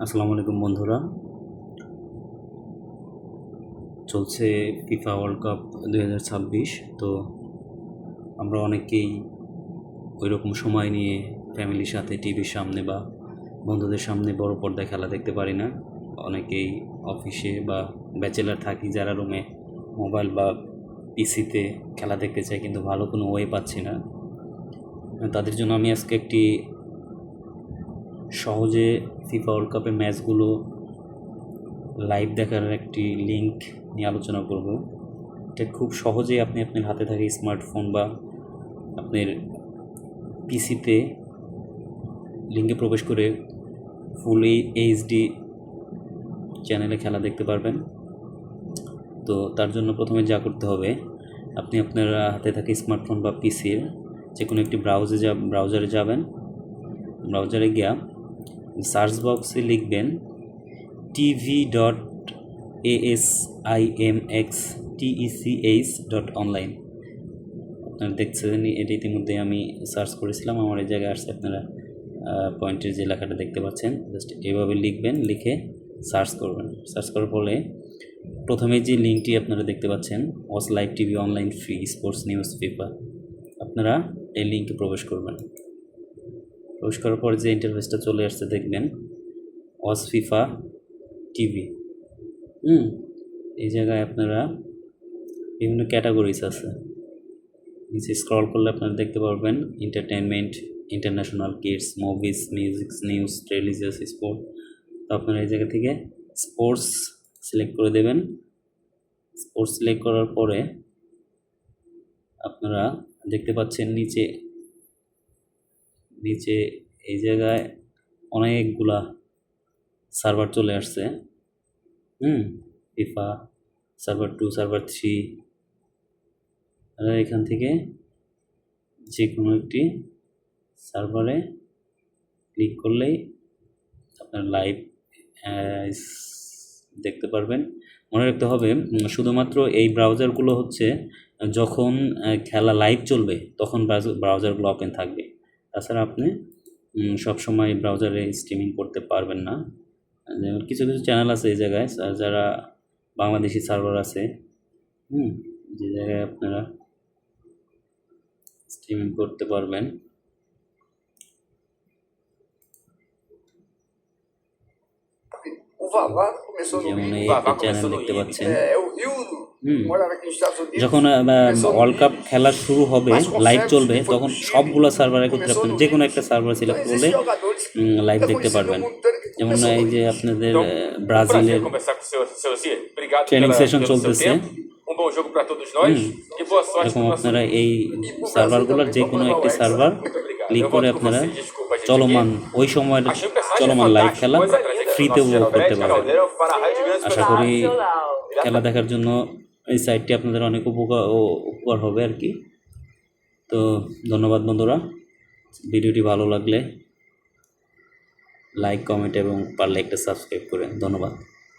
আসসালামু আলাইকুম বন্ধুরা। চলছে ফিফা ওয়ার্ল্ড কাপ 2026। তো আমরা অনেকেই ওইরকম সময় নিয়ে ফ্যামিলির সাথে টিভির সামনে বা বন্ধুদের সামনে বড় পর্দায় খেলা দেখতে পারি না। অনেকেই অফিসে বা ব্যাচেলার থাকি, যারা রুমে মোবাইল বা পিসিতে খেলা দেখতে চাই, কিন্তু ভালো কোনো ওয়ে পাচ্ছি না। তাদের জন্য আমি আজকে একটি সহজে ফিফা ওয়ার্ল্ড কাপের ম্যাচগুলো লাইভ দেখার একটি লিঙ্ক নিয়ে আলোচনা করব। এটা খুব সহজেই আপনি আপনার হাতে থাকা স্মার্টফোন বা আপনার পিসিতে লিঙ্কে প্রবেশ করে ফুল এইচডি চ্যানেলে খেলা দেখতে পারবেন। তো তার জন্য প্রথমে যা করতে হবে, আপনি আপনার হাতে থাকা স্মার্টফোন বা পিসির যে কোনো একটি ব্রাউজারে যাবেন। ব্রাউজারে গিয়া সার্চ বক্সে লিখবেন tv.asimxtech.online। আপনারা দেখছেন এটা ইতিমধ্যে আমি সার্চ করেছিলাম, আমার এই জায়গায় আসছে। আপনারা পয়েন্টের যে লেখাটা দেখতে পাচ্ছেন, জাস্ট এভাবে লিখবেন, লিখে সার্চ করবেন। সার্চ করার পরে প্রথমে যে লিঙ্কটি আপনারা দেখতে পাচ্ছেন, watch live TV online free sports news FIFA, আপনারা এই লিঙ্কে প্রবেশ করবেন। প্রবেশ করার পরে যে ইন্টারফেসটা চলে আসছে দেখবেন ওয়াচ ফিফা টিভি। এই জায়গায় আপনারা বিভিন্ন ক্যাটাগরিজ আছে, নিচে স্ক্রল করলে আপনারা দেখতে পারবেন entertainment, international, kids, movies, music, news, religious, sport. তো আপনারা এই জায়গা থেকে স্পোর্টস সিলেক্ট করে দেবেন। স্পোর্টস সিলেক্ট করার পরে আপনারা দেখতে পাচ্ছেন নিচে নিচে এই জায়গায় অনেকগুলা সার্ভার চলে আসছে। FIFA server 2, server 3। এখান থেকে যে কোনো একটি সার্ভারে ক্লিক করলেই আপনার লাইভ দেখতে পারবেন। মনে রাখতে হবে শুধুমাত্র এই ব্রাউজারগুলো হচ্ছে যখন খেলা লাইভ চলবে তখন ব্রাউজারগুলো ওপেন থাকবে। তাছাড়া আপনি সবসময় ব্রাউজারে স্ট্রিমিং করতে পারবেন না। যেমন কিছু কিছু চ্যানেল আছে এই জায়গায়, যারা বাংলাদেশি সার্ভার আছে, যে জায়গায় আপনারা স্ট্রিমিং করতে পারবেন। যেমন এই চ্যানেল দেখতে পাচ্ছেন। যখন ওয়ার্ল্ড কাপ খেলা শুরু হবে, লাইভ চলবে, তখন সবগুলো সার্ভার একত্রে আপনারা যে কোনো একটা সার্ভার সিলেক্ট করলে লাইভ দেখতে পারবেন। যেমন এই যে আপনাদের ব্রাজিলের ট্রেনিং সেশন চলতেছে, এরকম আপনারা এই সার্ভারগুলোর যে কোনো একটি সার্ভার ক্লিক করে আপনারা চলমান ওই সময়ের চলমান লাইভ খেলা ফ্রিতে উপভোগ করতে পারবেন। আশা করি খেলা দেখার জন্য এই সাইটটি আপনাদের অনেক উপকার হবে আর কি। তো ধন্যবাদ বন্ধুরা। ভিডিওটি ভালো লাগলে লাইক, কমেন্ট এবং পারলে একটা সাবস্ক্রাইব করেন। ধন্যবাদ।